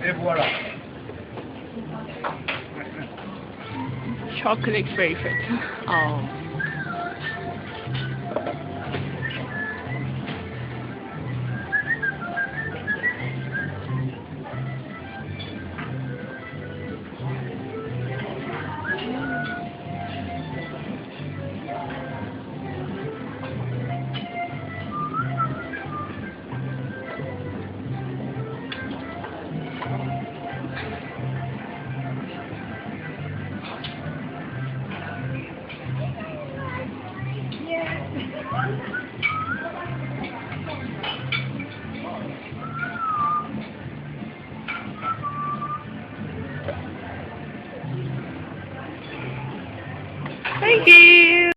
Et voilà. Chocolate favorite. Thank you。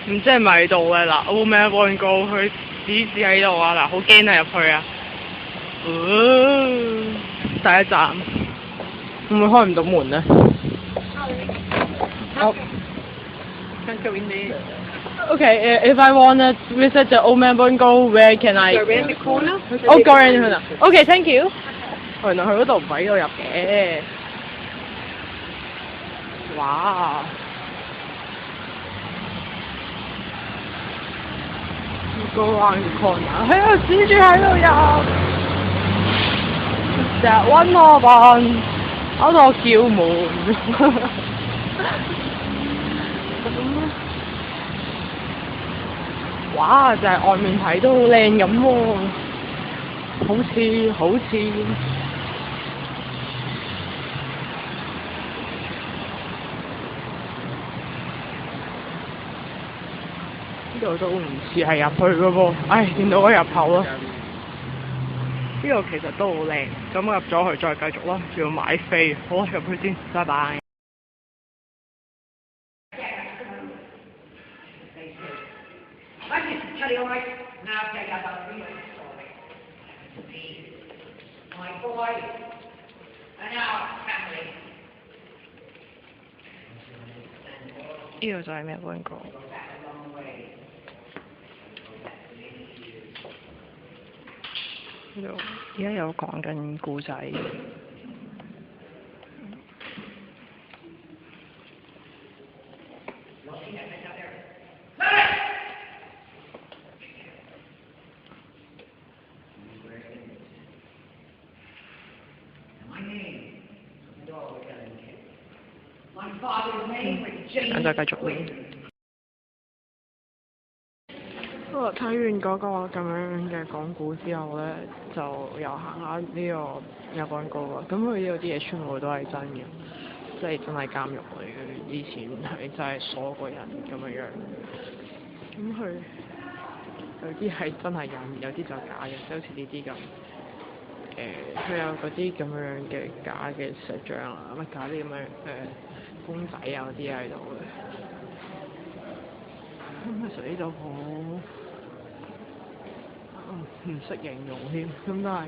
唔知係咪喺度嘅嗱，Old Melbourne 告佢指喺度啊嗱，好驚啊入去啊！第一站會唔會開唔到門咧？好。Can't go in there. Okay, if I want to visit the Old Melbourne Go, where can I? Go around the corner. Oh, go around the corner. Okay, thank you. 原來佢嗰度唔俾我入嘅。哇！Go around the corner. 喺度指住喺度入。成日揾我笨，搞到我叫門。哇！就係外面睇都好靚咁喎，好似呢度都唔似係入去嘅噃，唉，見到個入口啦。呢度其實都好靚，咁入咗去再繼續啦，仲要買飛，好入去先，拜拜。Tell you right now, tell you about a real story. Me, my boy, and our family. 呢度就係咩溫哥？呢度而家有講緊故仔。咁就繼續練。睇完嗰個咁樣嘅講古之後咧，就又行下呢個有廣告啊。咁佢呢度啲嘢全部都係真嘅，即係真係監獄嚟嘅。以前係真係鎖個人咁樣。咁佢有啲係真係人，有啲就假嘅，即係好似呢啲咁。佢有嗰啲咁樣嘅假嘅石像啊，乜假啲咁樣公仔啊嗰啲喺度嘅。咁其實呢度好唔識形容添，咁但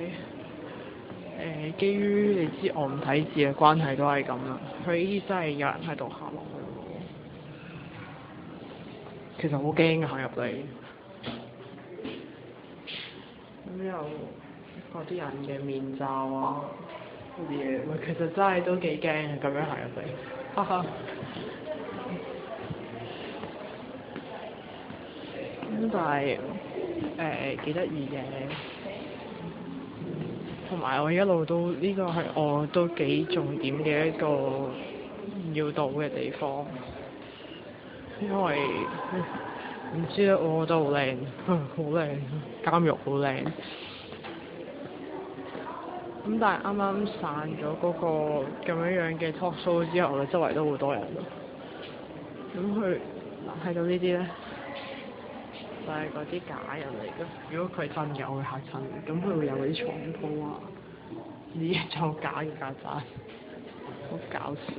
係基於你知我唔睇字嘅關係都係咁啦。佢呢啲真係有人喺度行落去，其實好驚嘅行入嚟。咁又嗰啲人嘅面罩啊嗰啲嘢，其實真係都幾驚嘅咁樣行入嚟，哈哈。咁但係幾得意嘅，同埋我一路都呢個係我都幾重點嘅一個要到嘅地方，因為唔知咧，我覺得好靚，好靚，監獄好靚。咁但係啱啱散咗嗰個咁樣嘅 talk show 之後咧，周圍都好多人咯。咁佢嗱睇到呢啲咧，就係嗰啲假人嚟嘅。如果佢真嘅，我會嚇親。咁佢會有嗰啲床鋪啊，呢啲就假嘅曱甴，好搞笑。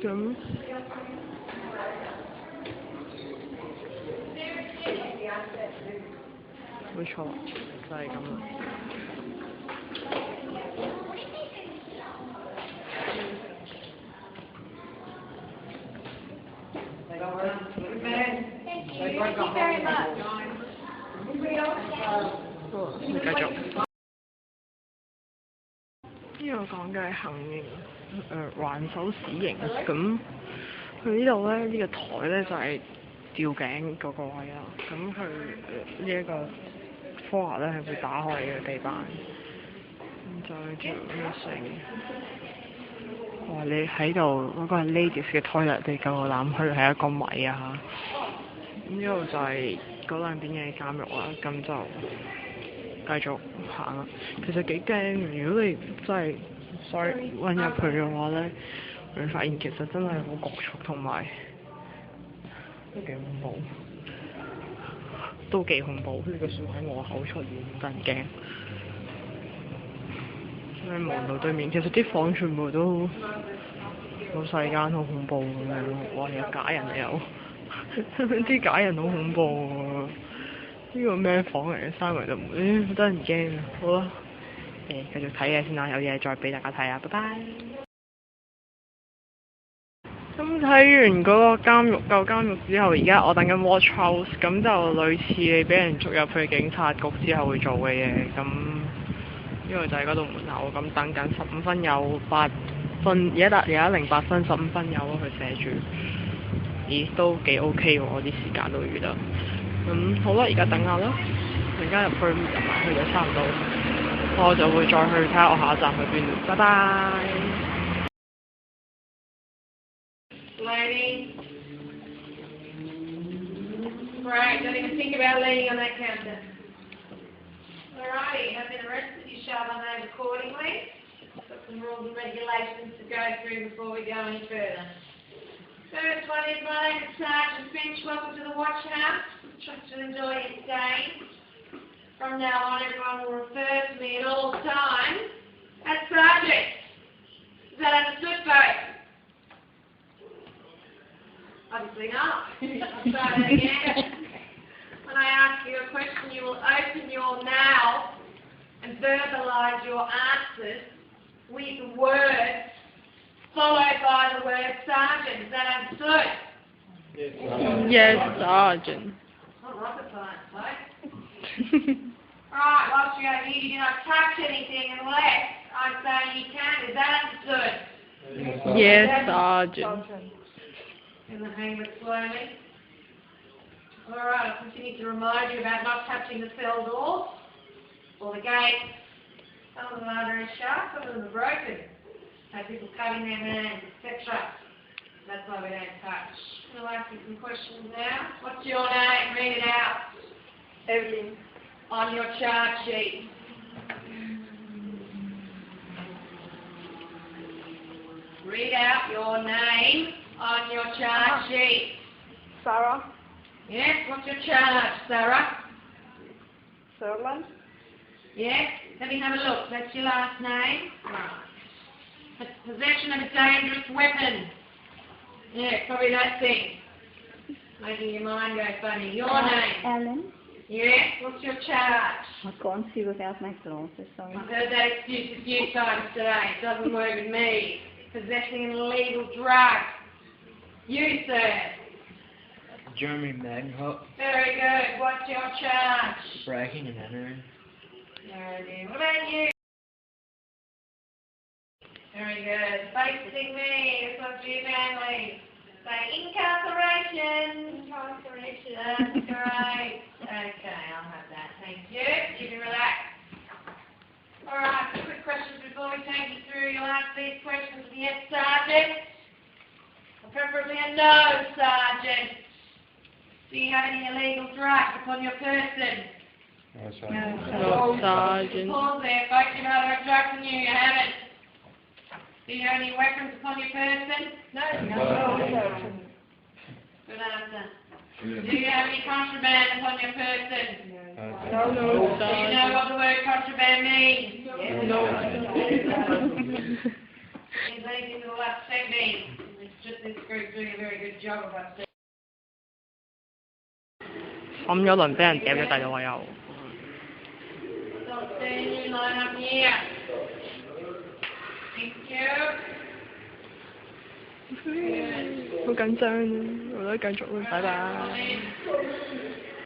咁冇錯，就係咁啦。繼續。呢個講嘅係行刑，還手死刑。咁佢呢度咧，呢個台咧就係吊頸嗰個位啦。咁佢呢一個科學咧係會打開你嘅地板，咁再條咩繩？哇！你喺度嗰個係 ladies 嘅 toilet，你夠膽去係一個米啊嚇！咁呢度就係嗰兩邊嘅監獄啦。咁就繼續行啦。其實幾驚，如果你真係揾入去嘅話咧，會發現其實真係好局促，同埋都幾恐怖，都幾恐怖。呢個笑喺我口出現，真係驚。你望到對面，其實啲房全部都好細間，好恐怖咁樣。哇！有假人有，啲假人好恐怖喎。呢個咩房嚟嘅？三圍都冇，好得人驚啊！好啦，繼續睇嘢先啦，有嘢再俾大家睇啊，拜拜。咁睇完嗰個舊監獄之後，而家我等緊 watch house，咁就類似你俾人捉入去警察局之後會做嘅嘢。咁呢個就係嗰度門口，咁等緊15分有8分，而家08分15分有咯，佢寫住。咦，都幾 OK 喎，我啲時間都預得。咁好啦，而家等下啦，陣間入埋去就差唔多，我就會再去睇下我下一站去邊度。拜拜。Lady. Right, don't even think about leaning on that counter. Alrighty, you have been arrested, you shall be named accordingly. Got some rules and regulations to go through before we go any further. First one is my name is Sergeant Finch. Welcome to the watch house. Trust you'll enjoy your stay. From now on, everyone will refer to me at all times as Sergeant. Is that understood, folks? Obviously not. I'll try that again. When I ask you a question, you will open your mouth and verbalise your answers with words followed by the word sergeant. Is that understood? Yes, Sergeant. Not rocket science, folks. Alright, whilst you're here, you do not touch anything unless I say you can. Is that understood? Yes, Sergeant. In the hang it slowly. Alright, I'll continue to remind you about not touching the cell doors or the gates. Some of them are very sharp, some of them are broken. Have people cutting their hands, etc. That's why we don't touch. I'll ask you some questions now. What's your name? Read it out. Evelyn. On your charge sheet. Read out your name on your charge sheet. Sarah. Yes, what's your charge, Sarah? Serlan. Yes, let me have a look. That's your last name? Right. Possession of a dangerous weapon. Yeah, probably that thing. Making your mind go funny. Your name? Ellen. Yes, what's your charge? I've gone to without McDonald's, so sorry. I've heard that excuse a few times today. It doesn't work with me. Possessing an illegal drug. You, sir. Jeremy Magnhut. Very good. What's your charge? Breaking and entering. Very good. What about you? Very good. Facing me. This one's for your family. Say incarceration. Incarceration. That's great. Okay, I'll have that. Thank you. You can relax. Alright, some quick questions before we take you through. You'll answer these questions with yes, Sergeant. Or preferably a no, Sergeant. Do you have any illegal drugs upon your person? No, sorry. No, Sergeant. Pause there, folks. You've other drugs than you haven't. Do you have any weapons upon your person? No. Good answer. Do you have any contraband upon your person? No. Do you know what the word contraband means? No. Means anything that will upset me. It's just this group doing a very good job of upsetting. 冚咗輪俾人夾咗第二個又。Not seeing you line up here. Thank you. 好緊張啊！我都繼續啦，拜拜。